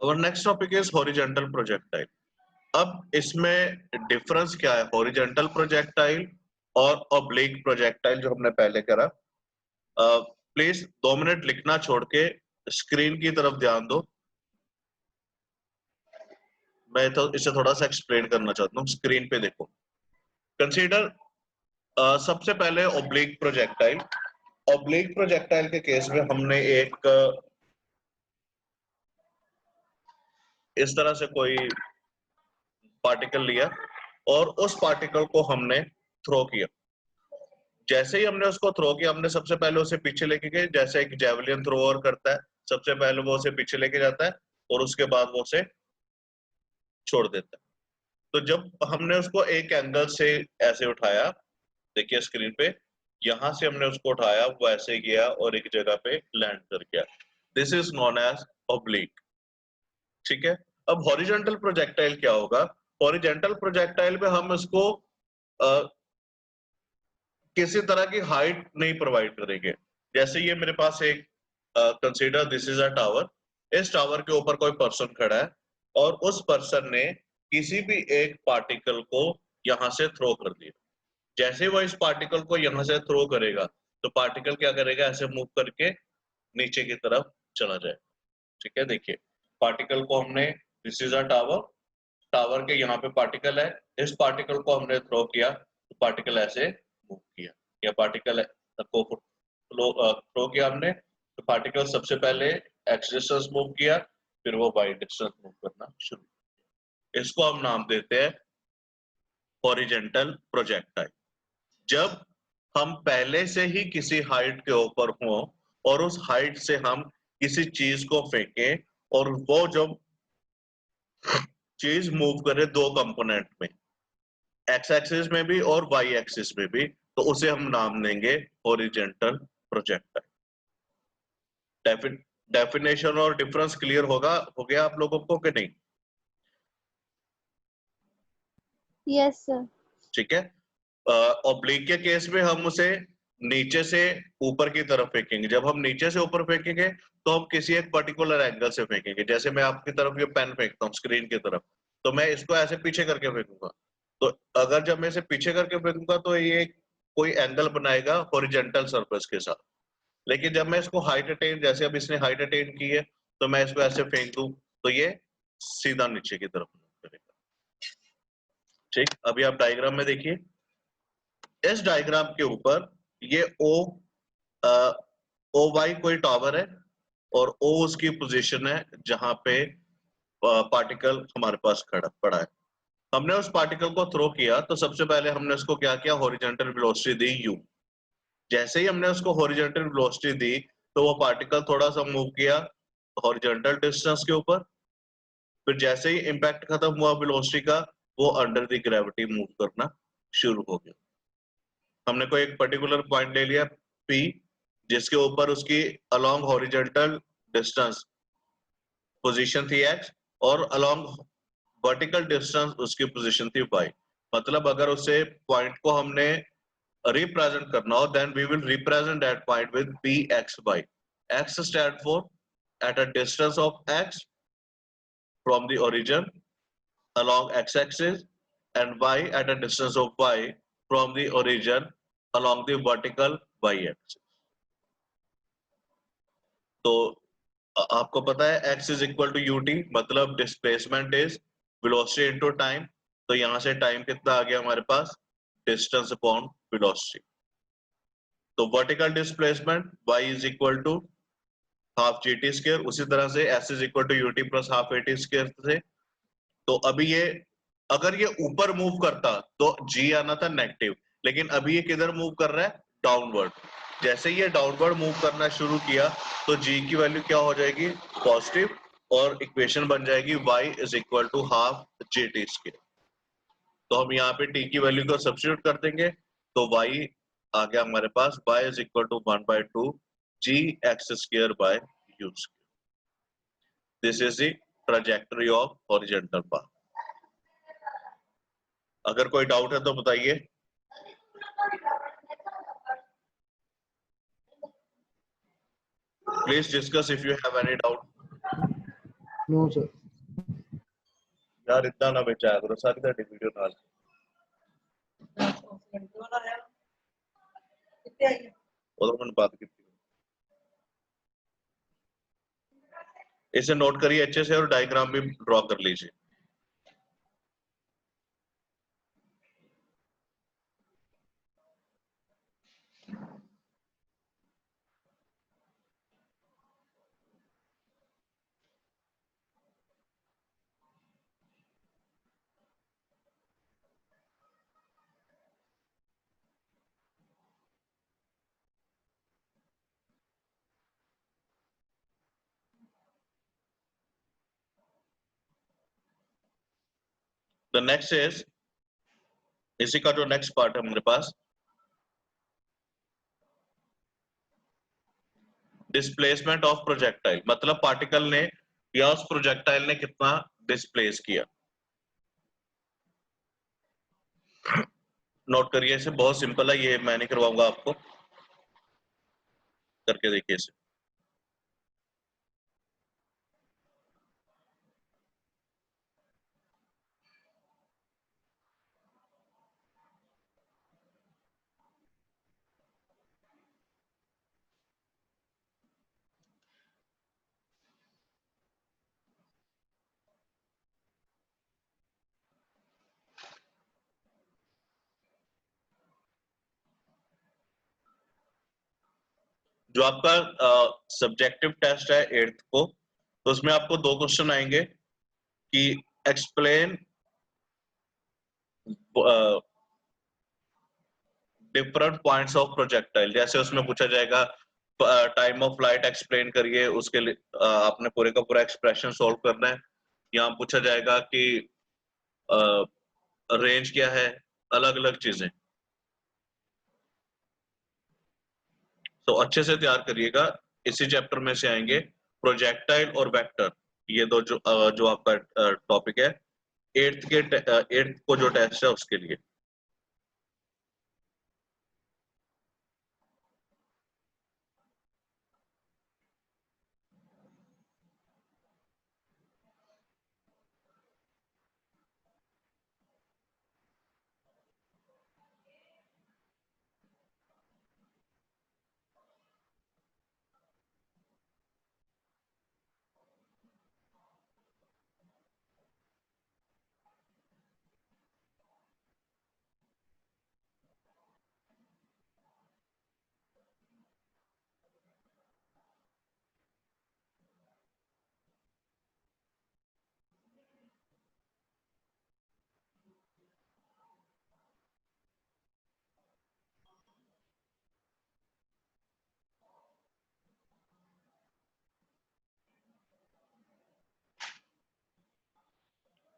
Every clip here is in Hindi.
और next topic is horizontal projectile. अब इसमें डिफरेंस क्या है हॉरिजॉन्टल प्रोजेक्टाइल और ऑब्लिक प्रोजेक्टाइल जो हमने पहले करा। प्लीज 2 मिनट लिखना छोड़ के स्क्रीन की तरफ ध्यान दो। मैं तो इसे थोड़ा सा एक्सप्लेन करना चाहता हूँ। स्क्रीन पे देखो। कंसीडर सबसे पहले ऑब्लिक प्रोजेक्टाइल। ऑब्लिक प्रोजेक्टाइल के केस में हमने एक इस तरह से कोई पार्टिकल लिया और उस पार्टिकल को हमने थ्रो किया। जैसे ही हमने उसको थ्रो किया, हमने सबसे पहले उसे पीछे लेके गए, जैसे एक जेवलिन थ्रोअर करता है। सबसे पहले वो उसे पीछे लेके जाता है और उसके बाद वो उसे छोड़ देता है। तो जब हमने उसको एक एंगल से ऐसे उठाया, देखिए स्क्रीन पे, यहां से हमने उसको उठाया, वो ऐसे गया और एक जगह पे लैंड कर गया। This is known as oblique. ठीक है। अब हॉरिजॉन्टल प्रोजेक्टाइल क्या होगा? हॉरिजॉन्टल प्रोजेक्टाइल में हम इसको किसी तरह की हाइट नहीं प्रोवाइड करेंगे। जैसे ये मेरे पास एक consider this is a tower. इस टावर के ऊपर कोई पर्सन खड़ा है और उस पर्सन ने किसी भी एक पार्टिकल को यहां से थ्रो कर दिया। जैसे वो इस पार्टिकल को यहां से थ्रो करेगा तो पार्टिकल क्या करेगा? ऐसे मूव करके नीचे की तरफ चला जाए। ठीक है। देखिए पार्टिकल को हमने, this is a tower, tower के यहाँ पे पार्टिकल है, इस पार्टिकल को हमने थ्रो किया तो पार्टिकल ऐसे मूव किया, या पार्टिकल को थ्रो किया हमने तो पार्टिकल सबसे पहले एक्स डिस्टेंस मूव किया, फिर वो वाई डिस्टेंस मूव करना शुरू किया। इसको हम नाम देते हैं हॉरिजॉन्टल प्रोजेक्टाइल। जब हम पहले से ही किसी हाइट के ऊपर हों और उस हाइट से हम किसी चीज को फेंकें और वो जब चीज मूव करे दो कंपोनेंट में, एक्स एक्सिस में भी और वाई एक्सिस में भी, तो उसे हम नाम देंगे हॉरिजॉन्टल प्रोजेक्टाइल। डेफिनेशन और डिफरेंस क्लियर हो गया आप लोगों को कि नहीं? Yes sir. ठीक है। ऑब्लिक के केस में हम उसे नीचे से ऊपर की तरफ फेंकेंगे। जब हम नीचे से ऊपर फेंकेंगे तो हम किसी एक पर्टिकुलर एंगल से फेंकेंगे। जैसे मैं आपकी तरफ ये पेन फेंकता हूँ स्क्रीन की तरफ, तो मैं इसको ऐसे पीछे करके फेंकूंगा। तो अगर जब मैं इसे पीछे करके फेंकूंगा तो ये कोई एंगल बनाएगा हॉरिजॉन्टल सरफेस के साथ। लेकिन जब मैं इसको हाइट अटेन, जैसे अब इसने हाइट अटेन की है, तो मैं इसको ऐसे फेंक दूं तो ये सीधा नीचे की तरफ करेगा। ठीक। अभी आप डायग्राम में देखिए। इस डायग्राम के ऊपर ये ओ वाई कोई टावर है और ओ उसकी पोजीशन है जहां पे पार्टिकल हमारे पास खड़ा पड़ा है। हमने उस पार्टिकल को थ्रो किया तो सबसे पहले हमने उसको क्या किया? हॉरिजॉन्टल वेलोसिटी दी u। जैसे ही हमने उसको हॉरिजॉन्टल वेलोसिटी दी तो वो पार्टिकल थोड़ा सा मूव किया हॉरिजॉन्टल डिस्टेंस के ऊपर। फिर जैसे ही इंपैक्ट खत्म हुआ वेलोसिटी का, वो अंडर द ग्रेविटी मूव करना शुरू हो गया। हमने कोई एक पर्टिकुलर पॉइंट ले लिया P, जिसके ऊपर उसकी अलोंग हॉरिजॉन्टल डिस्टेंस पोजीशन थी x और अलोंग वर्टिकल डिस्टेंस उसकी पोजीशन थी y। मतलब अगर उसे पॉइंट को हमने रिप्रेजेंट करना हो, then we will represent that point with pxy। x stand for at a distance of x from the origin along x-axis and y at a distance of y from the origin along the vertical y-axis। तो आपको पता है x is equal to ut, मतलब displacement is velocity into time. तो यहां से टाइम कितना आ गया हमारे पास? Distance upon velocity. तो vertical displacement y is equal to half gt square. उसी तरह से s is equal to ut plus half at square से। तो अभी ये अगर ये ऊपर मूव करता तो g आना था नेगेटिव, लेकिन अभी ये किधर मूव कर रहा है? डाउनवर्ड। जैसे ये डाउनवर्ड मूव करना शुरू किया तो g की वैल्यू क्या हो जाएगी? पॉजिटिव। और इक्वेशन बन जाएगी y is equal to half gt square. तो हम यहाँ पे t की वैल्यू को सब्स्टिट्यूट कर देंगे तो y आ गया हमारे पास y is equal to 1/2 g x square by u square. This is the trajectory of horizontal path. अगर कोई डाउट है तो बताइए। Please discuss if you have any doubt. No sir. यार इतना ना बेचाया करो सारी दा वीडियो नाल उधर मैंने बात की थी। इसे नोट करिए अच्छे से और डायग्राम भी ड्रॉ कर लीजिए। The next is इसी का जो नेक्स्ट पार्ट है हमारे पास डिस्प्लेसमेंट ऑफ प्रोजेक्टाइल, मतलब पार्टिकल ने या उस प्रोजेक्टाइल ने कितना डिस्प्लेस किया। नोट करिए इसे, बहुत सिंपल है ये, मैं नहीं करवाऊंगा आपको, करके देखिए इसे। जो आपका सब्जेक्टिव टेस्ट है 8th को, तो उसमें आपको 2 क्वेश्चन आएंगे कि explain different points of projectile. जैसे उसमें पूछा जाएगा टाइम ऑफ फ्लाइट एक्सप्लेन करिए, उसके लिए आपने पूरे का पूरा एक्सप्रेशन सॉल्व करना है। यहाँ पूछा जाएगा कि रेंज क्या है, अलग अलग चीजें। तो अच्छे से तैयार करिएगा। इसी चैप्टर में से आएंगे प्रोजेक्टाइल और वेक्टर, ये दो जो आपका टॉपिक है 8th को जो टेस्ट है उसके लिए।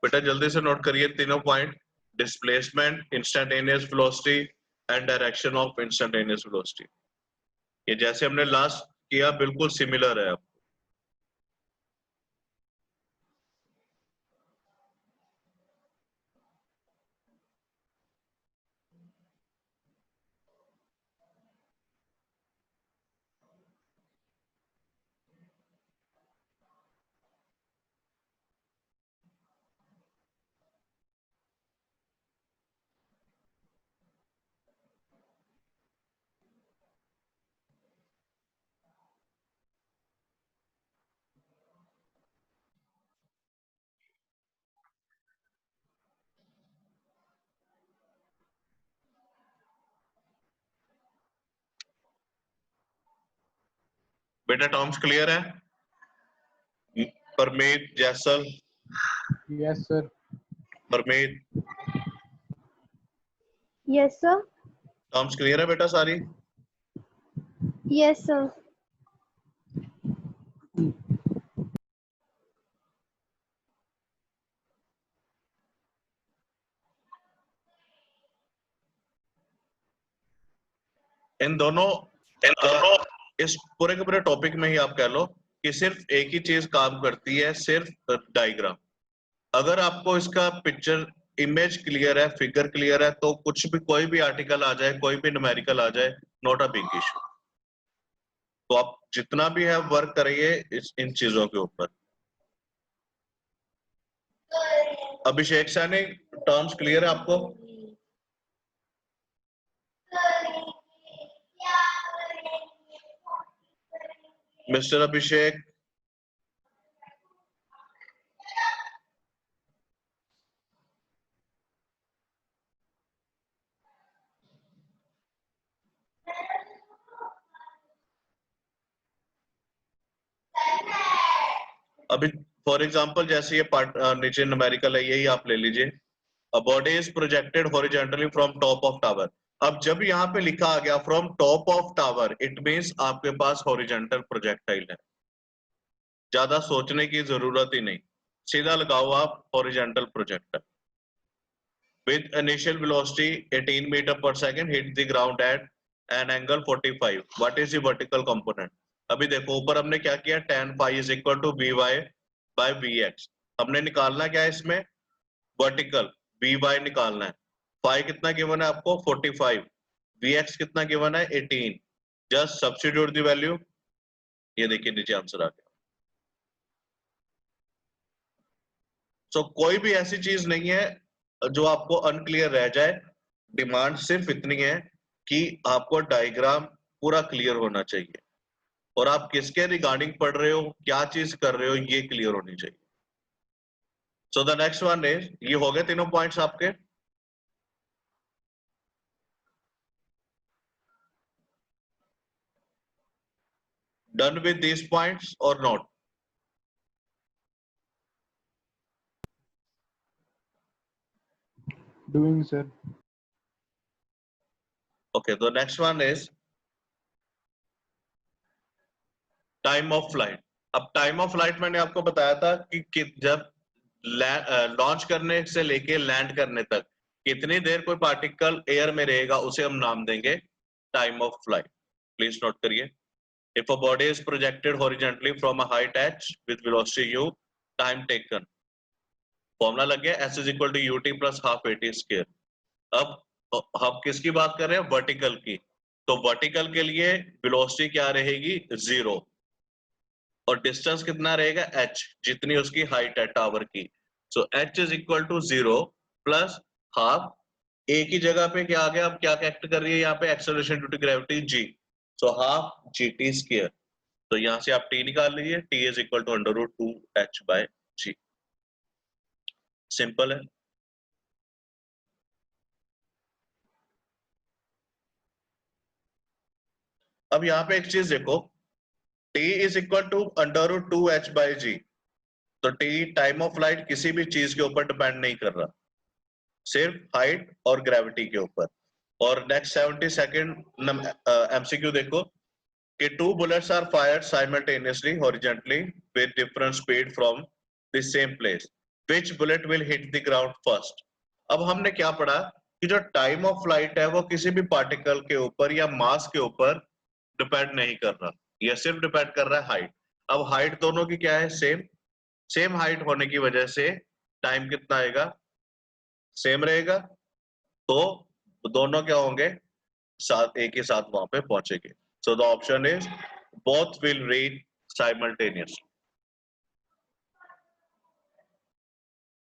बेटा जल्दी से नोट करिए तीनों point, displacement, instantaneous velocity and direction of instantaneous velocity. ये जैसे हमने लास्ट किया बिल्कुल सिमिलर है। बेटा टर्म्स क्लियर है? Parmeet, Jaisal, yes sir. Parmeet, Yes, sir. Terms clear है बेटा सारी? Yes, sir. इन दोनों इस पूरे के पूरे टॉपिक में ही आप कह लो कि सिर्फ एक ही चीज काम करती है, सिर्फ डायग्राम। अगर आपको इसका पिक्चर इमेज क्लियर है, फिगर क्लियर है, तो कुछ भी कोई भी आर्टिकल आ जाए, कोई भी न्यूमेरिकल आ जाए, नॉट अ बिग इशू। तो आप जितना भी है वर्क करिए इन चीजों के ऊपर। अभिषेक सैनी, टर्म्स क्लियर है आपको? मिस्टर अभिषेक, अभी फॉर एग्जांपल जैसे ये पार्ट नीचे न्यूमेरिकल है, यही आप ले लीजिए। A body is projected horizontally from top of tower. अब जब यहाँ पे लिखा आ गया from top of tower, it means आपके पास horizontal projectile है। ज्यादा सोचने की जरूरत ही नहीं, सीधा लगाओ आप horizontal projectile with initial velocity 18 meter per second hit the ground at an angle 45. What is the vertical component? अभी देखो ऊपर हमने क्या किया, tan phi is equal to by vx। हमने निकालना क्या है इसमें, वर्टिकल vy निकालना है। phi कितना गिवन है आपको 45, vx कितना गिवन है 18। जस्ट सब्स्टिट्यूट द वैल्यू, ये देखिए नीचे आंसर आ गया। सो कोई भी ऐसी चीज नहीं है जो आपको अनक्लियर रह जाए। डिमांड सिर्फ इतनी है कि आपको डायग्राम पूरा क्लियर होना चाहिए और आप किसके रिगार्डिंग पढ़ रहे हो, क्या चीज कर रहे हो, ये क्लियर होनी चाहिए। So the next one is, ये हो गए तीनों पॉइंट्स आपके। डन विद दीज पॉइंट्स और not? Doing, sir. Okay, the next one is time of flight. अब टाइम ऑफ फ्लाइट मैंने आपको बताया था कि जब लॉन्च करने से लेके लैंड करने तक कितनी देर कोई पार्टिकल एयर में रहेगा, उसे हम नाम देंगे time of flight. Please note करिए। If a body is projected horizontally from a height h with velocity u, time taken, formula लग गया s is equal to ut plus half at square. अब हम किसकी बात कर रहे हैं, वर्टिकल की। तो वर्टिकल के लिए वेलोसिटी क्या रहेगी, 0, और डिस्टेंस कितना रहेगा h, जितनी उसकी हाइट है टावर की। So h is equal to 0 plus half, a की जगह पे क्या आ गया, अब क्या एक्ट कर रही है यहाँ पे, acceleration due to gravity g, so half gt square. तो यहाँ से आप t निकाल लीजिए, t is equal to under root 2h by g। Simple है। अब यहाँ पे एक चीज देखो, t is equal to under root 2h by g, तो t टाइम ऑफ फ्लाइट किसी भी चीज के ऊपर डिपेंड नहीं कर रहा, सिर्फ हाइट और ग्रेविटी के ऊपर। और नेक्स्ट 70 सेकंड एमसीक्यू देखो कि 2 bullets are fired simultaneously horizontally with different speed from the same place. Which bullet will hit the ground first? अब हमने क्या पढ़ा कि जो टाइम ऑफ फ्लाइट है वो किसी भी पार्टिकल के ऊपर या मास के ऊपर डिपेंड नहीं कर रहा, यह सिर्फ डिपेंड कर रहा है हाइट। अब हाइट दोनों की क्या है, सेम। सेम हाइट होने की वजह से टाइम कितना आएगा, सेम रहेगा। तो दोनों क्या होंगे, साथ एक ही साथ वहां पे पहुंचेंगे। So the option is both will reach simultaneously.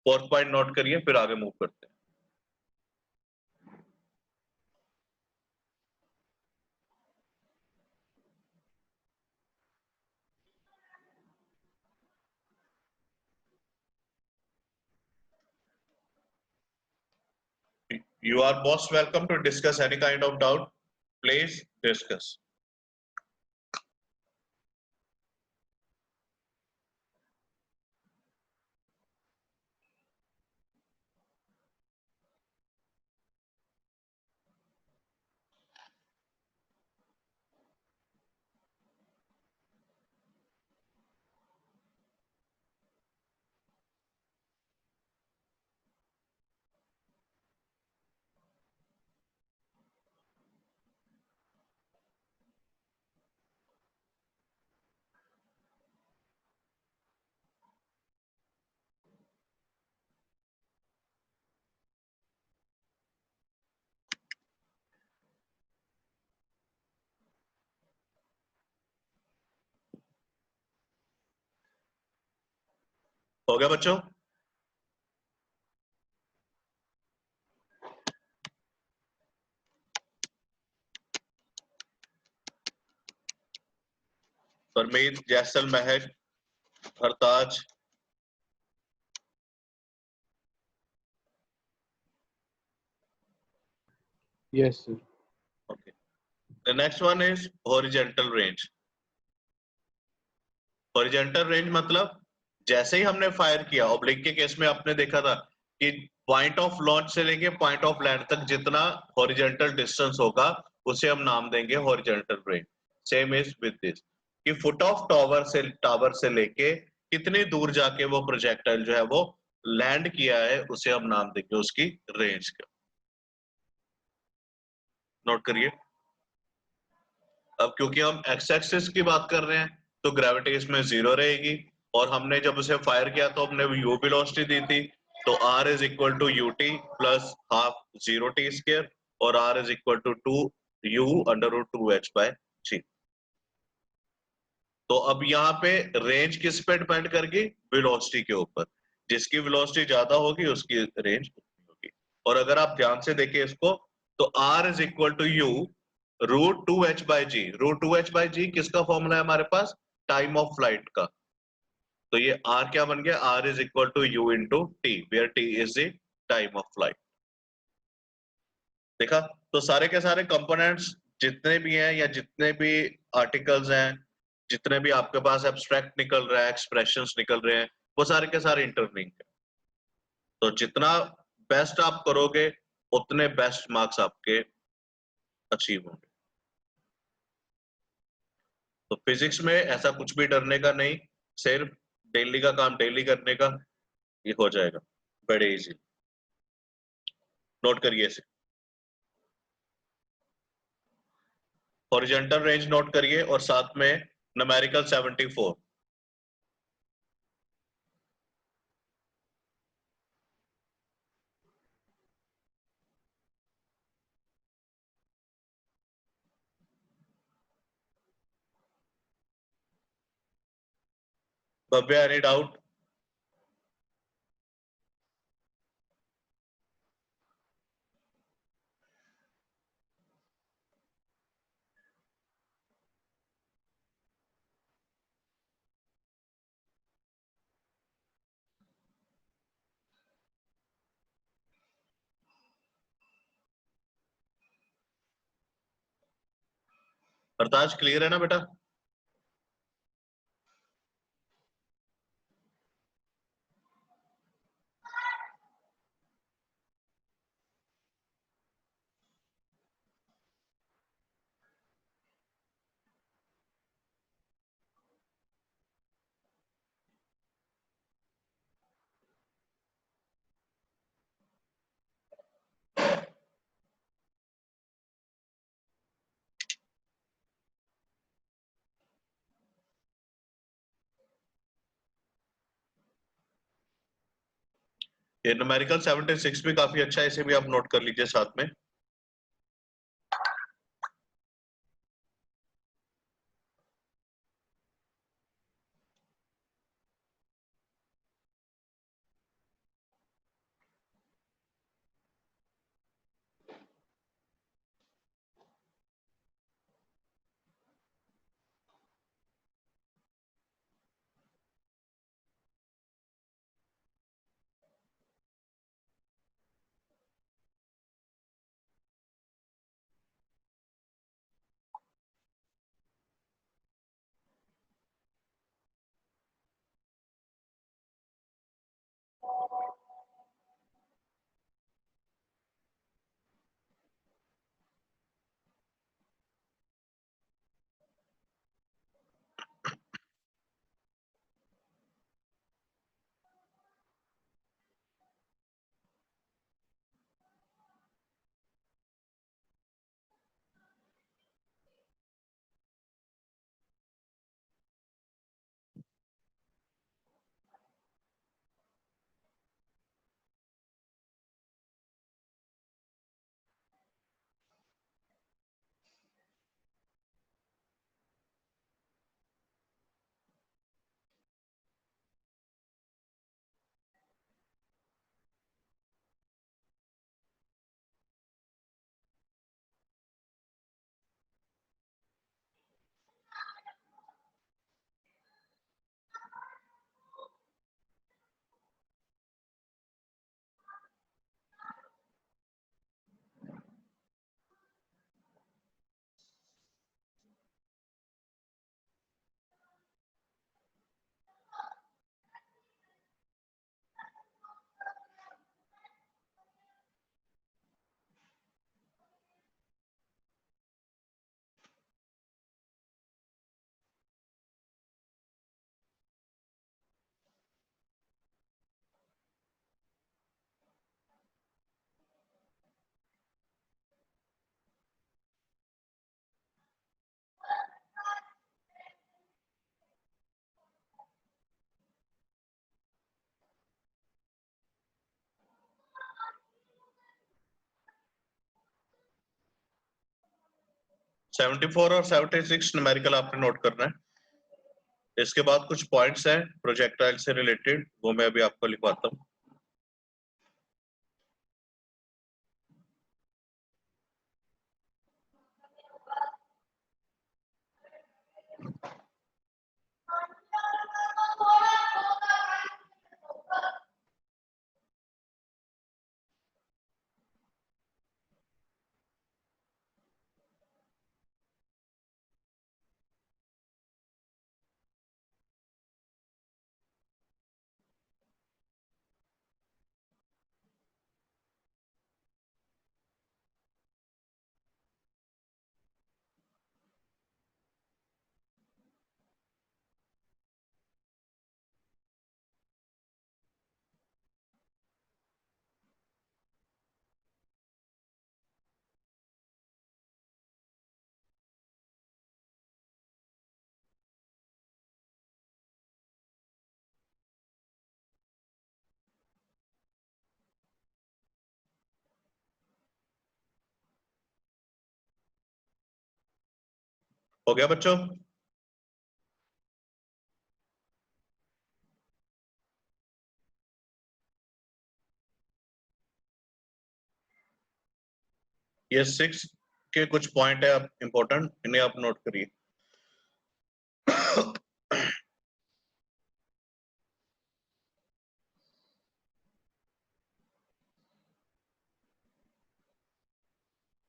Fourth point note करिए, फिर आगे मूव करते हैं। You are most welcome to discuss any kind of doubt. Please discuss. हो गया बच्चों? परमीत, जैसल, महक, हरताज, Yes, sir. okay. The next one is horizontal range. Horizontal range मतलब जैसे ही हमने फायर किया, ऑब्लिक के केस में आपने देखा था कि पॉइंट ऑफ लॉन्च से लेके पॉइंट ऑफ लैंड तक जितना हॉरिजॉन्टल डिस्टेंस होगा उसे हम नाम देंगे horizontal range. Same is with this कि फुट ऑफ टावर से लेके कितनी दूर जाके वो प्रोजेक्टाइल जो है वो लैंड किया है उसे हम नाम देंगे उसकी रेंज का। नोट करिए। अब क्योंकि हम एक्स एक्सिस की बात कर रहे हैं तो ग्रेविटी इसमें 0 रहेगी, और हमने जब उसे फायर किया तो हमने यू वेलोसिटी दी थी, तो r is equal to u t plus half 0t square, और r is equal to 2u under root 2h by g। तो अब यहाँ पे रेंज किस पे डिपेंड करेगी? वेलोसिटी के ऊपर। जिसकी वेलोसिटी ज्यादा होगी उसकी रेंज उतनी होगी। और अगर आप ध्यान से देखिए इसको, तो r is equal to u root 2h by g. Root 2h by g किसका फॉर्मूला है हमारे पास? टाइम ऑफ फ्लाइट का। तो ये r क्या बन गया? r is equal to u into t, where t is the time of flight. देखा? तो सारे के सारे कंपोनेंट्स जितने भी हैं या जितने भी आर्टिकल्स हैं, जितने भी आपके पास एब्स्ट्रैक्ट निकल रहा है, एक्सप्रेशंस निकल रहे हैं, वो सारे के सारे इंटरलिंक है। तो जितना बेस्ट आप करोगे उतने बेस्ट मार्क्स आपके अचीव होंगे। तो फिजिक्स में ऐसा कुछ भी डरने का नहीं, सिर्फ डेली का काम डेली करने का, ये हो जाएगा बड़े इजी। नोट करिए इसे। हॉरिजॉन्टल रेंज नोट करिए और साथ में numerical 74। Bhavya, any doubt? Hartaj clear है ना बेटा? ये न्यूमेरिकल 76 भी काफी अच्छा है, इसे भी आप नोट कर लीजिए साथ में। 74 और 76 न्यूमेरिकल आपने नोट करना है। इसके बाद कुछ पॉइंट्स हैं प्रोजेक्टाइल से रिलेटेड, वो मैं अभी आपको लिखवाता हूँ। हो गया बच्चों? ये 6 के कुछ पॉइंट है आप इंपॉर्टेंट, इन्हें आप नोट करिए।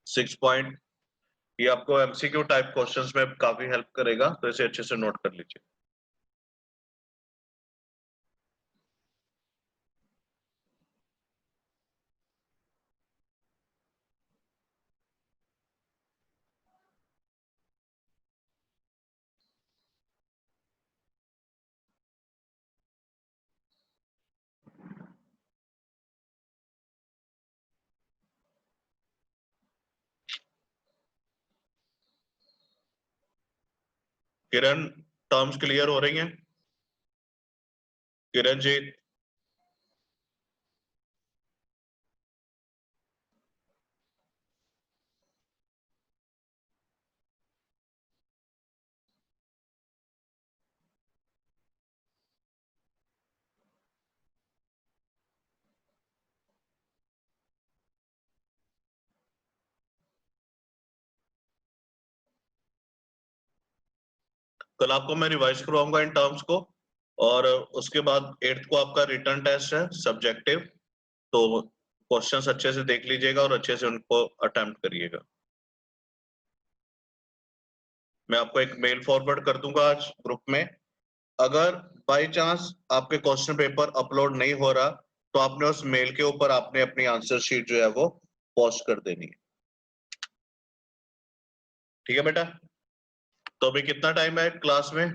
सिक्स पॉइंट ये आपको एमसीक्यू टाइप क्वेश्चंस में काफी हेल्प करेगा, तो इसे अच्छे से नोट कर लीजिए। किरण, टर्म्स क्लियर हो रही हैं? किरण जी, कल आपको मैं रिवाइज करवाऊंगा इन टर्म्स को, और उसके बाद 8th को आपका रिटर्न टेस्ट है सब्जेक्टिव, तो क्वेश्चंस अच्छे से देख लीजिएगा और अच्छे से उनको अटेम्प्ट करिएगा। मैं आपको एक मेल फॉरवर्ड कर दूंगा आज ग्रुप में। अगर बाय चांस आपके क्वेश्चन पेपर अपलोड नहीं हो रहा, तो आपने उस मेल के ऊपर आपने अपनी आंसर शीट जो है वो पोस्ट कर देनी है। ठीक है बेटा? तो अभी कितना टाइम है क्लास में?